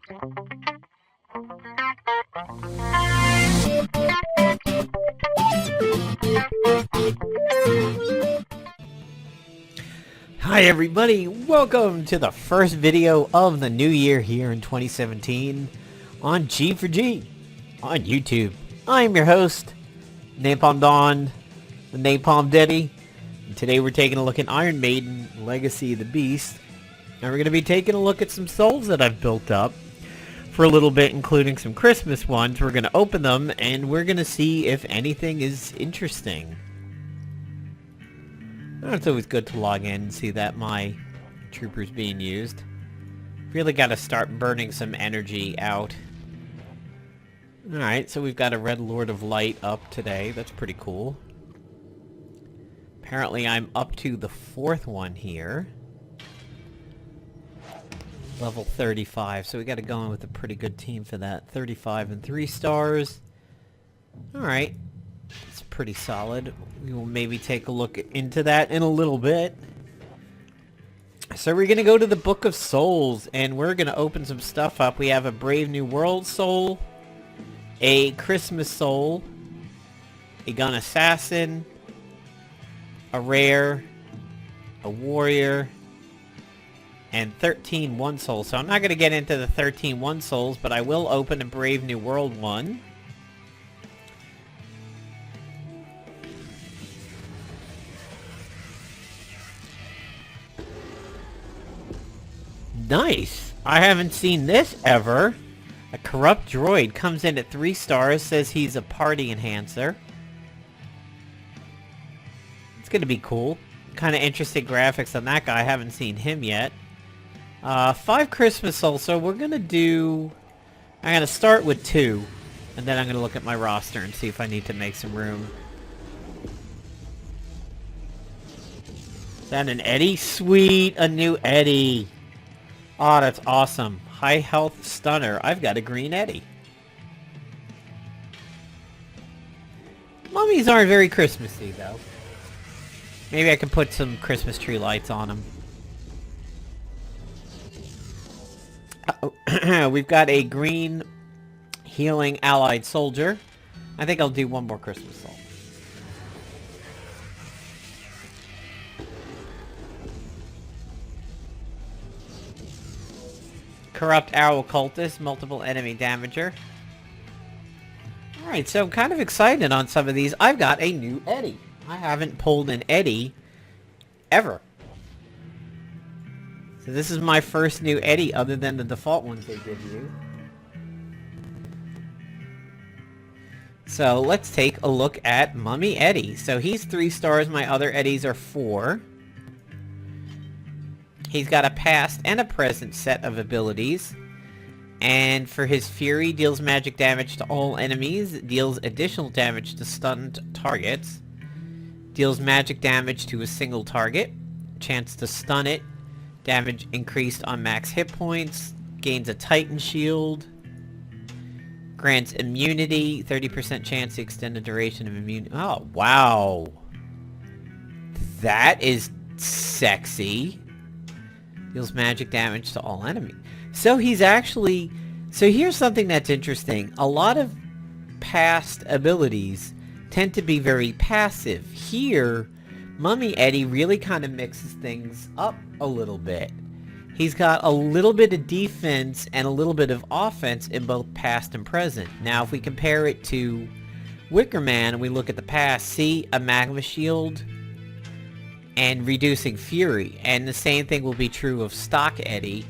Hi everybody, welcome to the first video of the new year here in 2017 on G4G on YouTube. I'm your host, Napalm Dawn, the Napalm Daddy, and today we're taking a look at Iron Maiden Legacy the Beast, and we're going to be taking a look at some souls that I've built up for a little bit, including some Christmas ones. We're going to open them and we're going to see if anything is interesting. It's always good to log in and see that my trooper's being used. Really got to start burning some energy out. Alright, so we've got a Red Lord of Light up today. That's pretty cool. Apparently I'm up to the 4th one here. Level 35, so we got to go in with a pretty good team for that. 35 and 3 stars. Alright. It's pretty solid. We will maybe take a look into that in a little bit. So we're going to go to the Book of Souls, and we're going to open some stuff up. We have a Brave New World soul, a Christmas soul, a Gun Assassin, a Rare, a Warrior, and 13 One Souls. So I'm not going to get into the 13 One Souls, but I will open a Brave New World one. Nice! I haven't seen this ever. A corrupt droid comes in at 3 stars, says he's a party enhancer. It's gonna be cool. Kind of interesting graphics on that guy. I haven't seen him yet. 5 Christmas souls, so we're gonna do... I'm gonna start with 2, and then I'm gonna look at my roster and see if I need to make some room. Is that an Eddie? Sweet! A new Eddie! Oh, that's awesome. High health stunner. I've got a green Eddie. Mummies aren't very Christmassy, though. Maybe I can put some Christmas tree lights on them. Uh-oh. We've got a green healing allied soldier. I think I'll do one more Christmas soul. Corrupt Arrow Cultist, multiple enemy damager. Alright, so I'm kind of excited on some of these. I've got a new Eddie. I haven't pulled an Eddie ever. So this is my first new Eddie other than the default ones they give you. So let's take a look at Mummy Eddie. So he's 3 stars, my other Eddies are 4. He's got a past and a present set of abilities. And for his Fury, deals magic damage to all enemies, deals additional damage to stunned targets, deals magic damage to a single target, chance to stun it, damage increased on max hit points, gains a Titan shield, grants immunity, 30% chance to extend the duration of immunity. Oh, wow. That is sexy. Deals magic damage to all enemies. So he's actually... So here's something that's interesting. A lot of past abilities tend to be very passive. Here, Mummy Eddie really kind of mixes things up a little bit. He's got a little bit of defense and a little bit of offense in both past and present. Now, if we compare it to Wicker Man and we look at the past, see a magma shield and reducing Fury, and the same thing will be true of stock Eddie.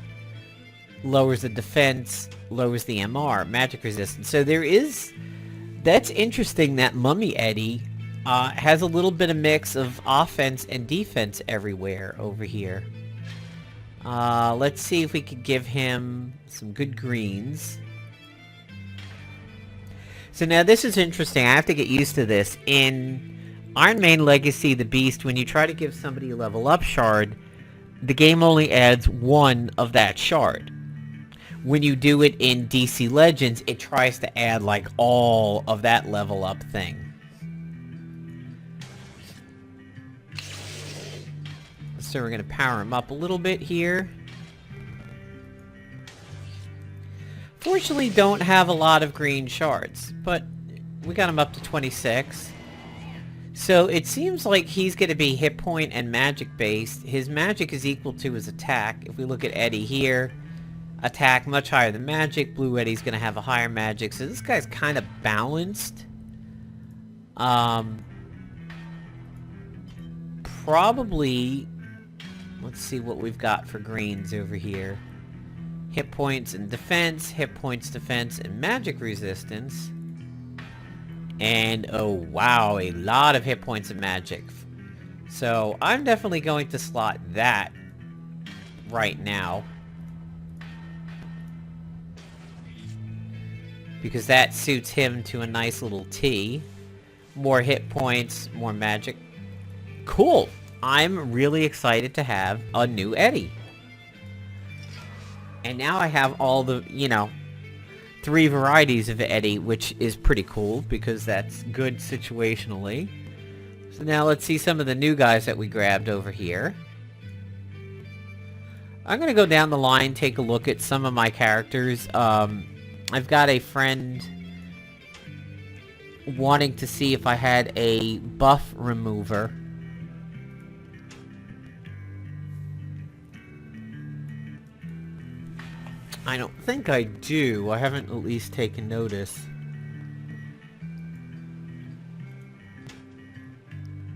Lowers the defense, lowers the MR, magic resistance. So there is... That's interesting that Mummy Eddie has a little bit of mix of offense and defense everywhere over here. Let's see if we could give him some good greens. So now this is interesting. I have to get used to this. In Iron Maiden Legacy the Beast, when you try to give somebody a level up shard, the game only adds 1 of that shard. When you do it in DC Legends, it tries to add like all of that level up thing. So we're going to power him up a little bit here. unfortunately don't have a lot of green shards, but we got him up to 26. So it seems like he's going to be hit point and magic based. His magic is equal to his attack. If we look at Eddie here, attack much higher than magic. Blue Eddie's going to have a higher magic. So this guy's kind of balanced. Probably, let's see what we've got for greens over here. Hit points and defense, hit points, defense, and magic resistance. And, oh wow, a lot of hit points and magic. So, I'm definitely going to slot that right now. Because that suits him to a nice little T. More hit points, more magic. Cool! I'm really excited to have a new Eddie. And now I have all the, 3 varieties of Eddie, which is pretty cool, because that's good situationally. So now let's see some of the new guys that we grabbed over here. I'm going to go down the line, take a look at some of my characters. I've got a friend wanting to see if I had a buff remover. I don't think I do. I haven't at least taken notice.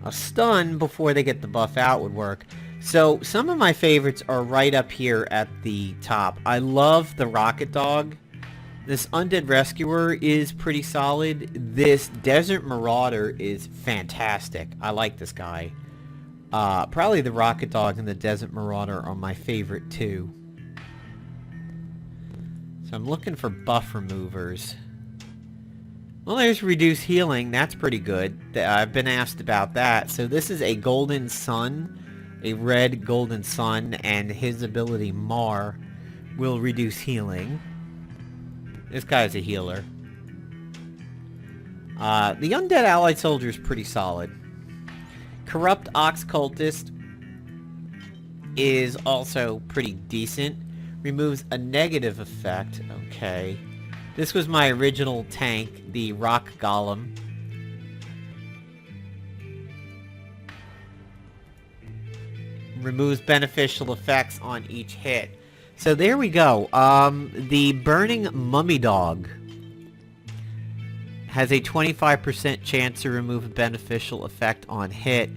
A stun before they get the buff out would work. So some of my favorites are right up here at the top. I love the Rocket Dog. This Undead Rescuer is pretty solid. This Desert Marauder is fantastic. I like this guy. Probably the Rocket Dog and the Desert Marauder are my favorite too. So I'm looking for buff removers. Well, there's reduced healing. That's pretty good. I've been asked about that. So this is a Golden Sun, a red Golden Sun, and his ability Mar will reduce healing. This guy's a healer. The Undead Allied Soldier is pretty solid. Corrupt Ox Cultist is also pretty decent. Removes a negative effect. Okay. This was my original tank, the Rock Golem. Removes beneficial effects on each hit. So there we go. The Burning Mummy Dog has a 25% chance to remove a beneficial effect on hit,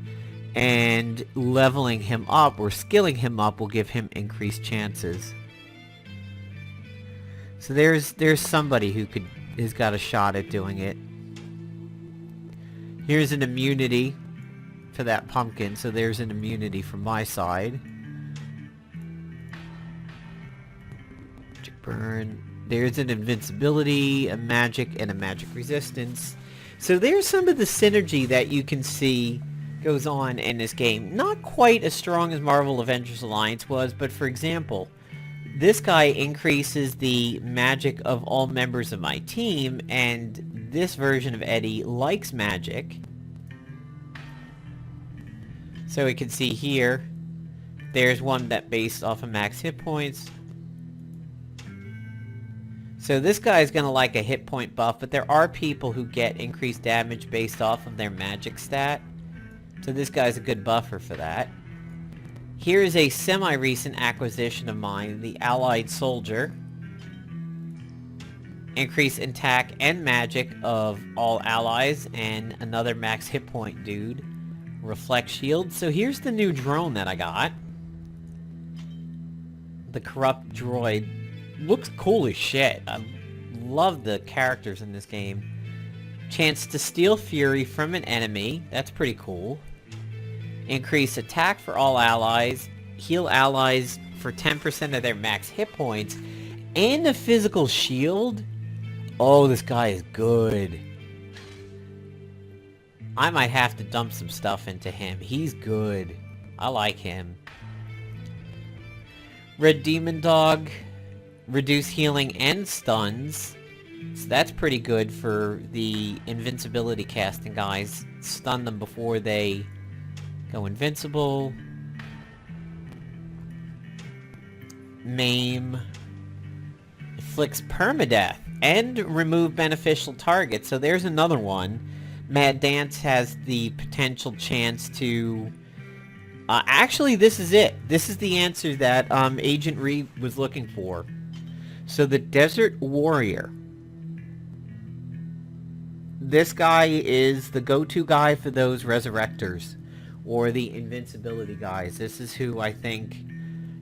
and leveling him up or skilling him up will give him increased chances. So there's somebody who has got a shot at doing it. Here's an immunity for that pumpkin, so there's an immunity from my side. Magic burn. There's an invincibility, a magic, and a magic resistance. So there's some of the synergy that you can see goes on in this game. Not quite as strong as Marvel Avengers Alliance was, but for example, this guy increases the magic of all members of my team, and this version of Eddie likes magic. So we can see here, there's one that based off of max hit points. So this guy is going to like a hit point buff, but there are people who get increased damage based off of their magic stat. So this guy's a good buffer for that. Here is a semi-recent acquisition of mine, the Allied Soldier. Increase attack and magic of all allies, and another max hit point dude. Reflect shield. So here's the new drone that I got. The Corrupt Droid. Looks cool as shit. I love the characters in this game. Chance to steal fury from an enemy. That's pretty cool. Increase attack for all allies, heal allies for 10% of their max hit points, and a physical shield? Oh, this guy is good. I might have to dump some stuff into him. He's good. I like him. Red Demon Dog. Reduce healing and stuns. So that's pretty good for the invincibility casting guys. Stun them before they go invincible. inflicts permadeath and remove beneficial targets. So there's another one. Mad Dance has the potential chance to... actually, this is it. This is the answer that Agent Reed was looking for. So the Desert Warrior. This guy is the go-to guy for those Resurrectors. Or the Invincibility guys. This is who I think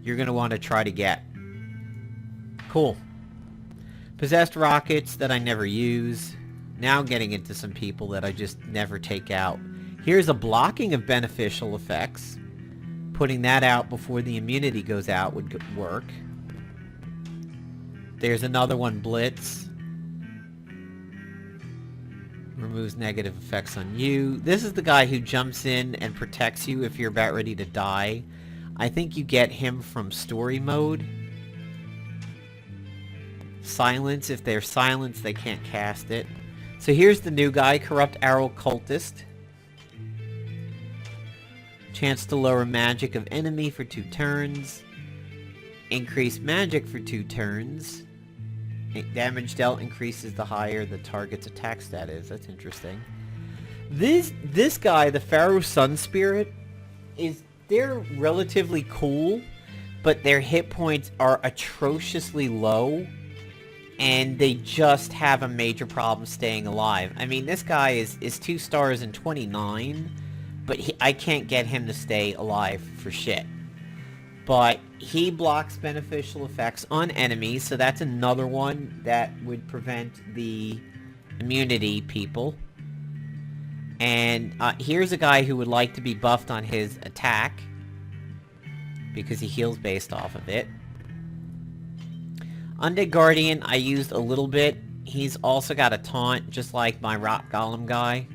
you're going to want to try to get. Cool. Possessed rockets that I never use. Now getting into some people that I just never take out. Here's a blocking of beneficial effects. Putting that out before the immunity goes out would work. There's another one, Blitz. Removes negative effects on you. This is the guy who jumps in and protects you if you're about ready to die. I think you get him from story mode. Silence. If they're silenced, they can't cast it. So here's the new guy, Corrupt Arrow Cultist. Chance to lower magic of enemy for 2 turns. Increase magic for 2 turns. Damage dealt increases the higher the target's attack stat is. That's interesting. This guy, the Pharaoh Sun Spirit, they're relatively cool, but their hit points are atrociously low, and they just have a major problem staying alive. I mean, this guy is 2 stars and 29, but I can't get him to stay alive for shit. But he blocks beneficial effects on enemies, so that's another one that would prevent the immunity people. And here's a guy who would like to be buffed on his attack, because he heals based off of it. Undead Guardian, I used a little bit. He's also got a taunt, just like my Rock Golem guy.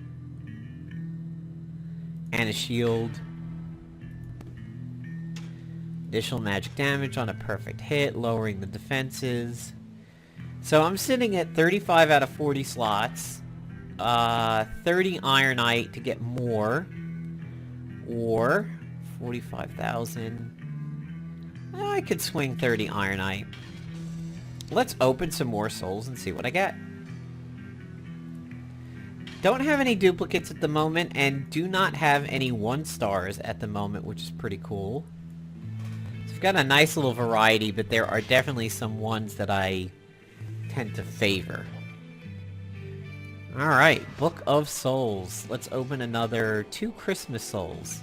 And a shield. Additional magic damage on a perfect hit, lowering the defenses. So I'm sitting at 35 out of 40 slots. 30 Ironite to get more. Or 45,000. I could swing 30 Ironite. Let's open some more souls and see what I get. Don't have any duplicates at the moment, and do not have any 1 stars at the moment, which is pretty cool. I've got a nice little variety, but there are definitely some ones that I tend to favor. Alright, Book of Souls. Let's open another 2 Christmas souls.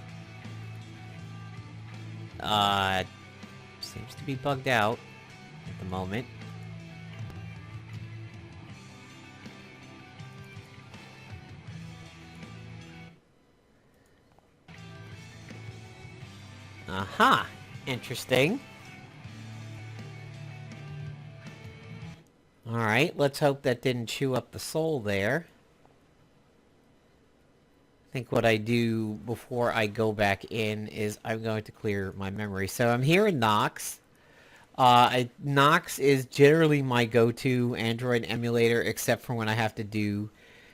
Seems to be bugged out at the moment. Aha! Interesting. Alright, let's hope that didn't chew up the soul there. I think what I do before I go back in is I'm going to clear my memory. So I'm here in Nox. Nox is generally my go-to Android emulator, except for when I have to do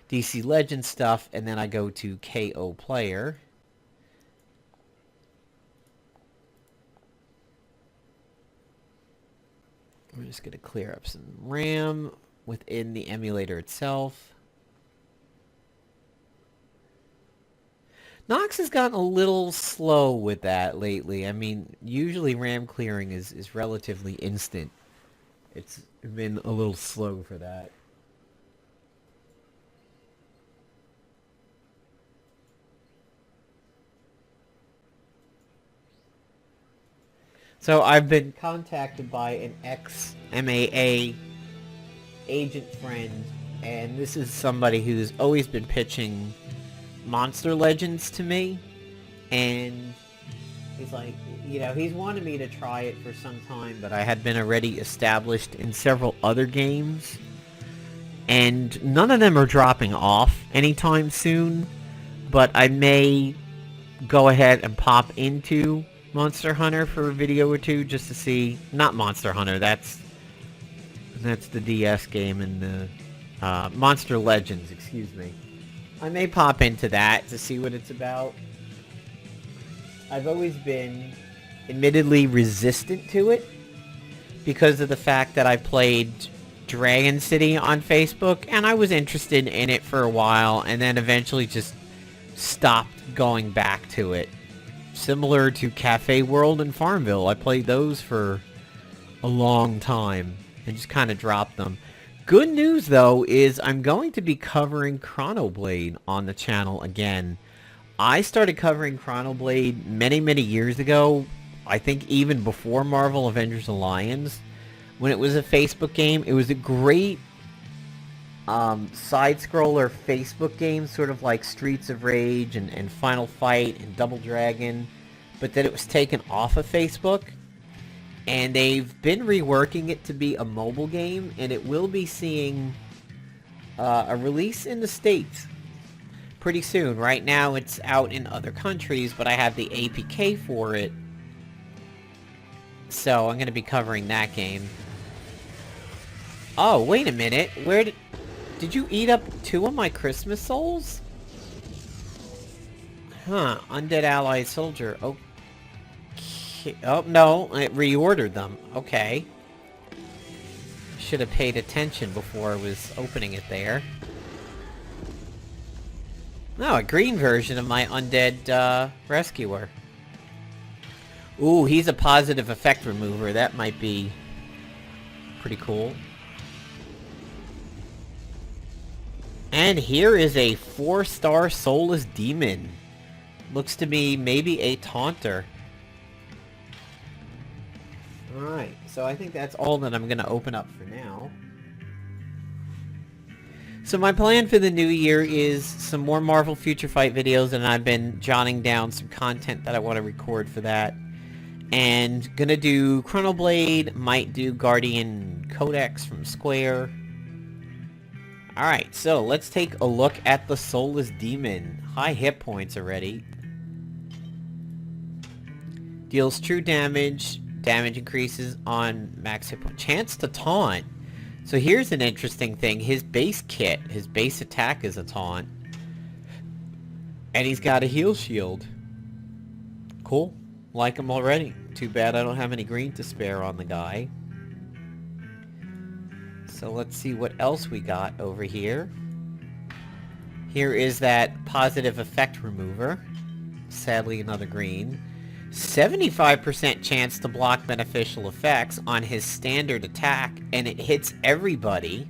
DC Legends stuff, and then I go to KO Player. We're just going to clear up some RAM within the emulator itself. Nox has gotten a little slow with that lately. I mean, usually RAM clearing is relatively instant. It's been a little slow for that. So I've been contacted by an ex-MAA agent friend, and this is somebody who's always been pitching Monster Legends to me, and he's like, you know, he's wanted me to try it for some time, but I had been already established in several other games, and none of them are dropping off anytime soon, but I may go ahead and pop into Monster Hunter for a video or two just to see. Not Monster Hunter, that's the DS game, and the Monster Legends, excuse me. I may pop into that to see what it's about. I've always been admittedly resistant to it because of the fact that I played Dragon City on Facebook, and I was interested in it for a while, and then eventually just stopped going back to it. Similar to Cafe World and Farmville, I played those for a long time and just kind of dropped them. Good news, though, is I'm going to be covering Chronoblade on the channel again. I started covering Chronoblade many, many years ago. I think even before Marvel Avengers Alliance, when it was a Facebook game. It was a great side-scroller Facebook game, sort of like Streets of Rage and Final Fight and Double Dragon, but then it was taken off of Facebook, and they've been reworking it to be a mobile game, and it will be seeing a release in the States pretty soon. Right now it's out in other countries, but I have the APK for it, so I'm going to be covering that game. Oh, wait a minute. Where did you eat up 2 of my Christmas souls? Huh. Undead ally soldier. Okay. Oh, no. I reordered them. Okay. Should have paid attention before I was opening it there. No, a green version of my undead rescuer. Ooh, he's a positive effect remover. That might be pretty cool. And here is a 4-star soulless demon. Looks to be maybe a taunter. Alright, so I think that's all that I'm going to open up for now. So my plan for the new year is some more Marvel Future Fight videos, and I've been jotting down some content that I want to record for that. And gonna do Chronoblade, might do Guardian Codex from Square. Alright, so let's take a look at the Soulless Demon. High hit points already. Deals true damage. Damage increases on max hit point. Chance to taunt. So here's an interesting thing. His base kit, his base attack is a taunt. And he's got a heal shield. Cool. Like him already. Too bad I don't have any green to spare on the guy. So let's see what else we got over here. Here is that positive effect remover. Sadly, another green. 75% chance to block beneficial effects on his standard attack, and it hits everybody.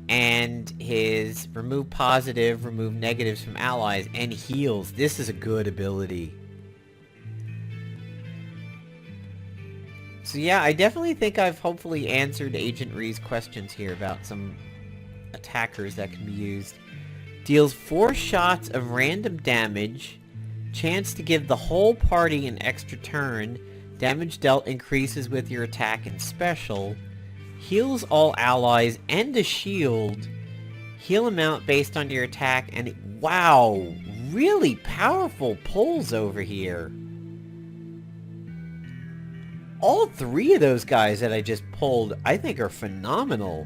And his remove positive, remove negatives from allies, and heals. This is a good ability. So yeah, I definitely think I've hopefully answered Agent Ree's questions here about some attackers that can be used. Deals 4 shots of random damage. Chance to give the whole party an extra turn. Damage dealt increases with your attack and special. Heals all allies and a shield. Heal amount based on your attack, and wow, really powerful pulls over here. All 3 of those guys that I just pulled, I think, are phenomenal.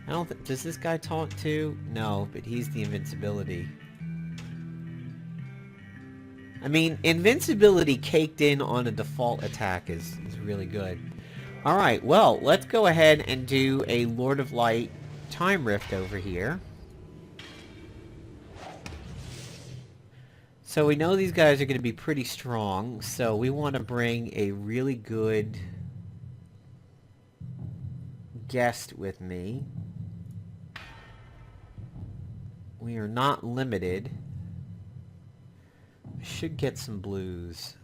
I don't think... Does this guy taunt too? No, but he's the invincibility. I mean, invincibility caked in on a default attack is really good. Alright, well, let's go ahead and do a Lord of Light time rift over here. So we know these guys are going to be pretty strong, so we want to bring a really good guest with me. We are not limited. I should get some blues.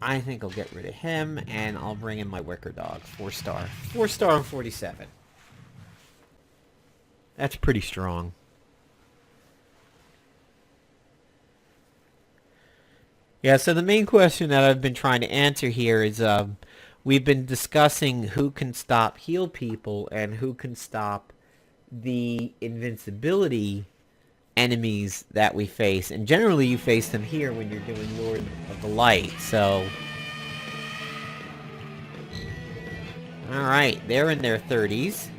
I think I'll get rid of him, and I'll bring in my Wicker Dog. 4-star. 4-star on 47. That's pretty strong. Yeah, so the main question that I've been trying to answer here is, we've been discussing who can stop heal people and who can stop the invincibility enemies that we face. And generally you face them here when you're doing Lord of the Light, so... Alright, they're in their 30s.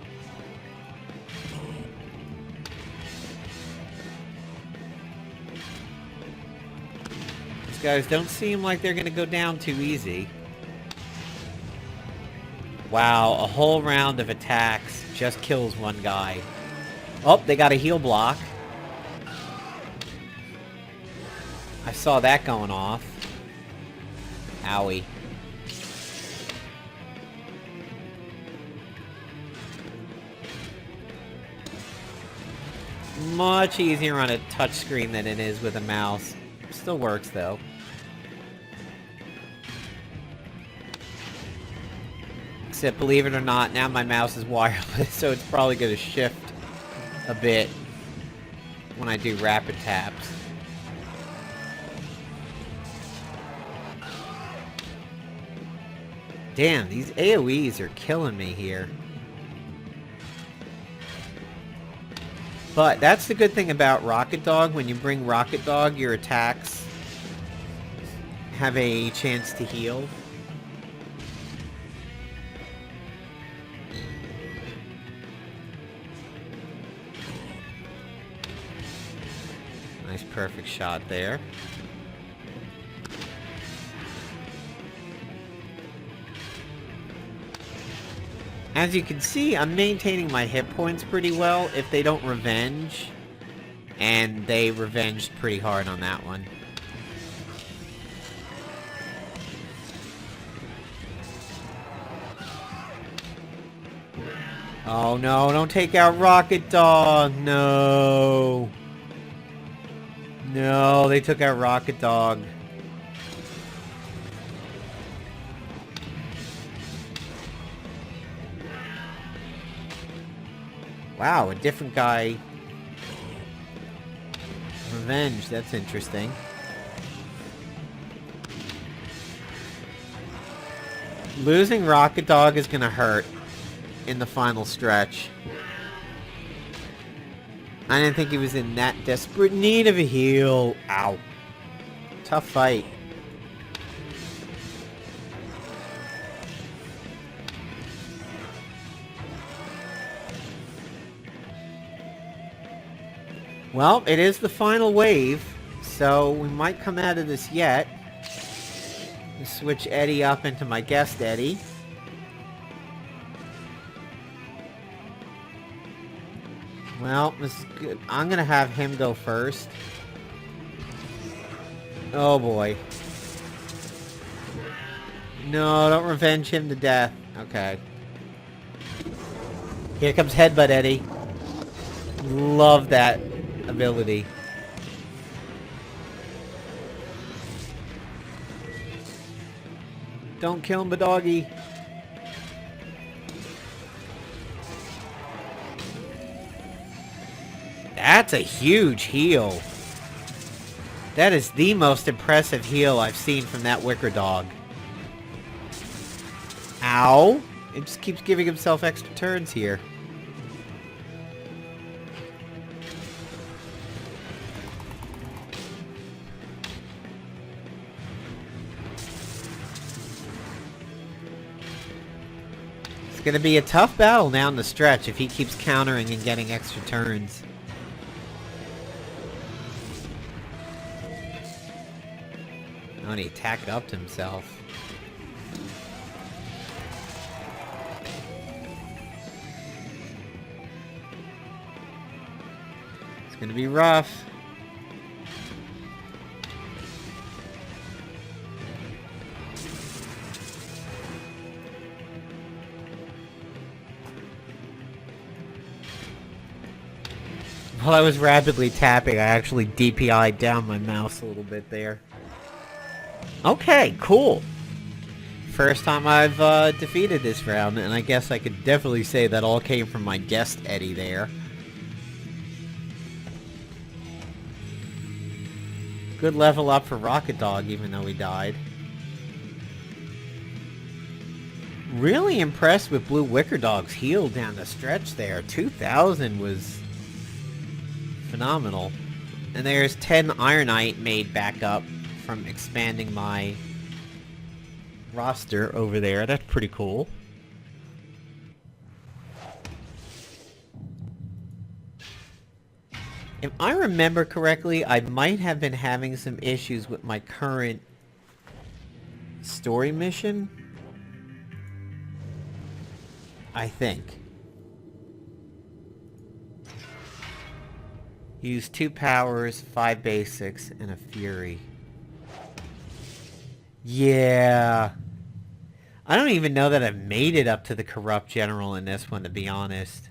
These guys don't seem like they're gonna go down too easy. Wow, a whole round of attacks just kills one guy. Oh, they got a heal block. I saw that going off. Owie. Much easier on a touchscreen than it is with a mouse. Still works though. Except, believe it or not, now my mouse is wireless, so it's probably going to shift a bit when I do rapid taps. Damn, these AoEs are killing me here. But that's the good thing about Rocket Dog. When you bring Rocket Dog, your attacks have a chance to heal. Nice perfect shot there. As you can see, I'm maintaining my hit points pretty well if they don't revenge. And they revenged pretty hard on that one. Oh no, don't take out Rocket Dog! No! No, they took out Rocket Dog. Wow, a different guy. Revenge, that's interesting. Losing Rocket Dog is gonna hurt in the final stretch. I didn't think he was in that desperate need of a heal. Ow. Tough fight. Well, it is the final wave, so we might come out of this yet. Switch Eddie up into my guest Eddie. Well, this is good. I'm gonna have him go first. Oh boy. No, don't revenge him to death. Okay. Here comes Headbutt Eddie. Love that ability. Don't kill him, doggy. That's a huge heal. That is the most impressive heal I've seen from that Wicker Dog. Ow! It just keeps giving himself extra turns here. It's gonna be a tough battle down the stretch if he keeps countering and getting extra turns. Oh, and he attacked up to himself. It's gonna be rough. While I was rapidly tapping, I actually DPI'd down my mouse a little bit there. Okay, cool. First time I've defeated this round, and I guess I could definitely say that all came from my guest Eddie there. Good level up for Rocket Dog, even though he died. Really impressed with Blue Wicker Dog's heal down the stretch there. 2,000 was phenomenal. And there's 10 Ironite made back up from expanding my roster over there. That's pretty cool. If I remember correctly, I might have been having some issues with my current story mission. I think. Use 2 powers, 5 basics, and a fury. Yeah. I don't even know that I've made it up to the corrupt general in this one, to be honest.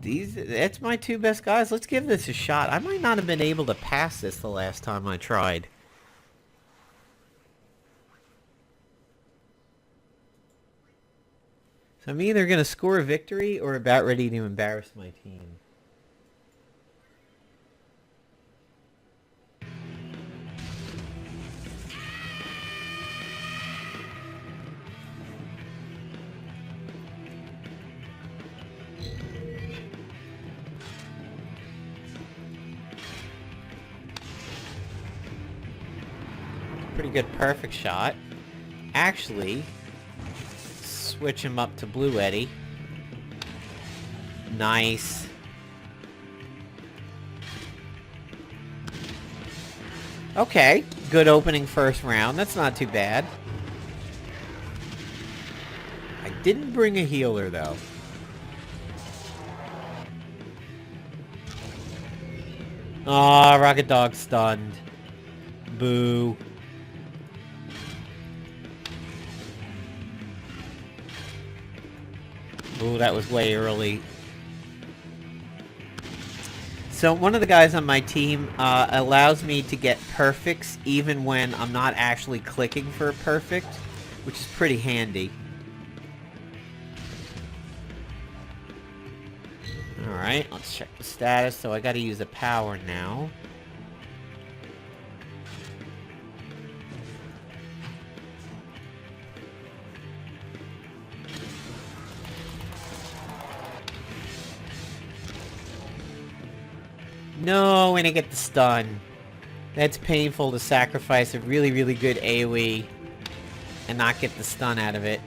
That's my 2 best guys. Let's give this a shot. I might not have been able to pass this the last time I tried. So I'm either going to score a victory or about ready to embarrass my team. Pretty good perfect shot. Actually, switch him up to Blue Eddie. Nice. Okay, good opening first round. That's not too bad. I didn't bring a healer, though. Aw, Rocket Dog stunned. Boo. Ooh, that was way early. So one of the guys on my team allows me to get perfects even when I'm not actually clicking for a perfect, which is pretty handy. Alright, let's check the status. So I gotta use a power now. No, and I get the stun. That's painful to sacrifice a really, really good AoE and not get the stun out of it.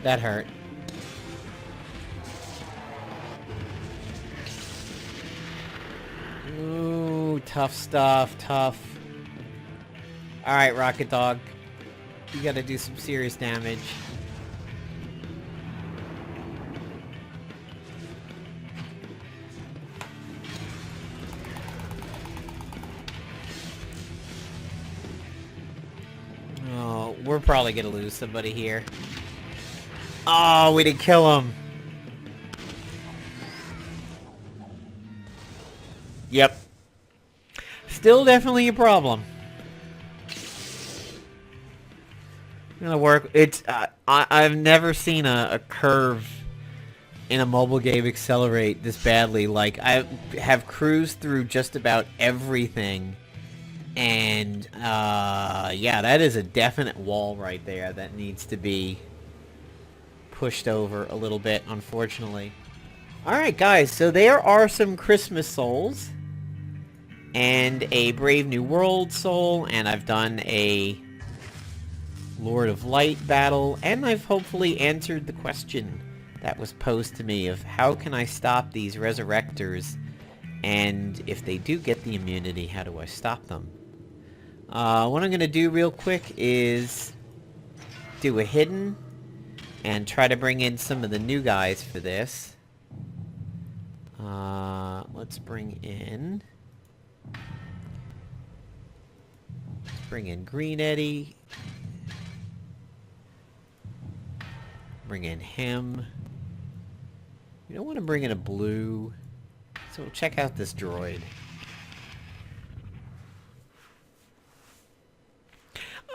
That hurt. Ooh, tough stuff, tough. Alright, Rocket Dog. You gotta do some serious damage. Oh, we're probably gonna lose somebody here. Oh, we didn't kill him. Yep. Still definitely a problem. Gonna work. It's I've never seen a curve in a mobile game accelerate this badly. Like, I have cruised through just about everything, and yeah, that is a definite wall right there that needs to be pushed over a little bit, unfortunately. Alright guys, so there are some Christmas souls and a Brave New World soul, and I've done a Lord of Light battle, and I've hopefully answered the question that was posed to me of how can I stop these resurrectors, and if they do get the immunity, how do I stop them? What I'm going to do real quick is do a hidden and try to bring in some of the new guys for this. Let's bring in Green Eddie. Bring in him. We don't want to bring in a blue. So we'll check out this droid.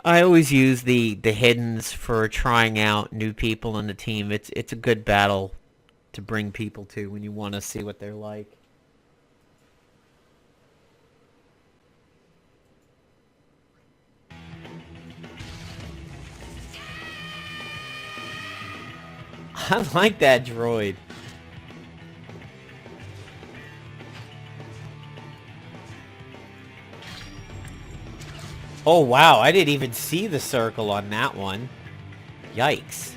I always use the hiddens for trying out new people on the team. It's a good battle to bring people to when you want to see what they're like. I like that droid. Oh wow, I didn't even see the circle on that one. Yikes.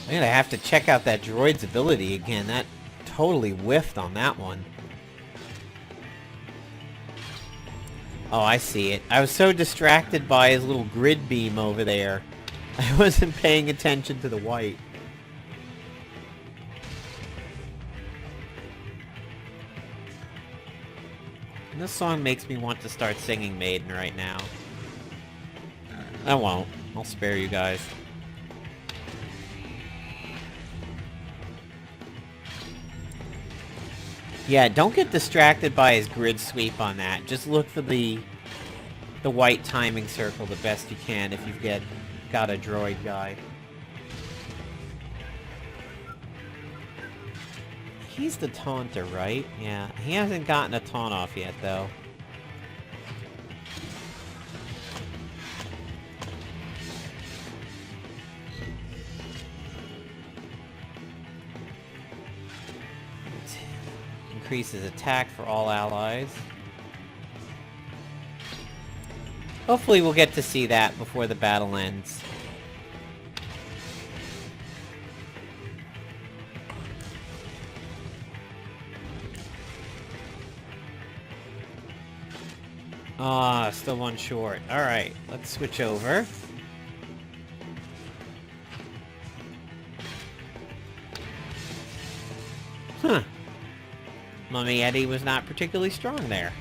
I'm gonna have to check out that droid's ability again. That totally whiffed on that one. Oh, I see it. I was so distracted by his little grid beam over there. I wasn't paying attention to the white. And this song makes me want to start singing Maiden right now. I won't. I'll spare you guys. Yeah, don't get distracted by his grid sweep on that. Just look for the white timing circle the best you can if you've got a droid guy. He's the taunter, right? Yeah, he hasn't gotten a taunt off yet, though. Increases attack for all allies. Hopefully we'll get to see that before the battle ends. Ah, still one short. Alright, let's switch over. Huh. Mummy Eddie was not particularly strong there.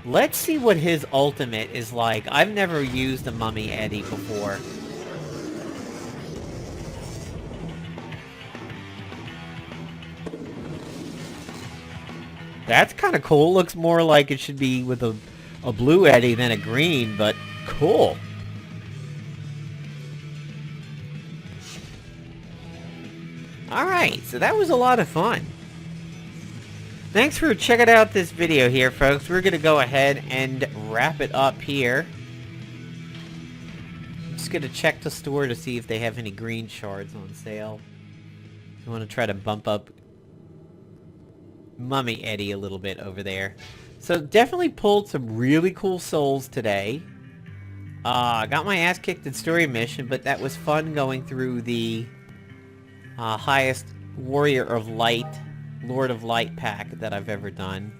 Let's see what his ultimate is like. I've never used a Mummy Eddie before. That's kind of cool. Looks more like it should be with a blue Eddie than a green, but cool. Alright, so that was a lot of fun. Thanks for checking out this video here, folks. We're going to go ahead and wrap it up here. I'm just going to check the store to see if they have any green shards on sale. I want to try to bump up Mummy Eddie a little bit over there. So definitely pulled some really cool souls today. Got my ass kicked in story mission, but that was fun going through the highest Warrior of Light, Lord of Light pack that I've ever done.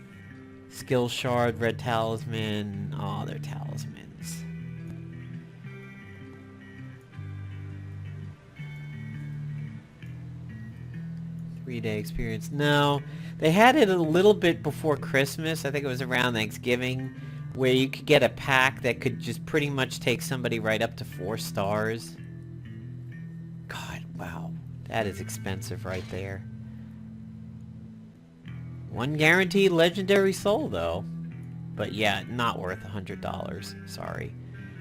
Skill Shard, Red Talisman. Oh, they're talismans. Three-day experience. No. They had it a little bit before Christmas. I think it was around Thanksgiving, where you could get a pack that could just pretty much take somebody right up to 4 stars. God, wow. That is expensive right there. One guaranteed legendary soul, though. But yeah, not worth $100. Sorry.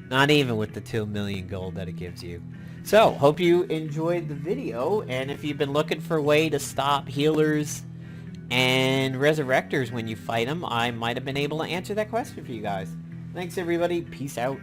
Not even with the 2 million gold that it gives you. So, hope you enjoyed the video, and if you've been looking for a way to stop healers and resurrectors when you fight them, I might have been able to answer that question for you guys. Thanks, everybody. Peace out.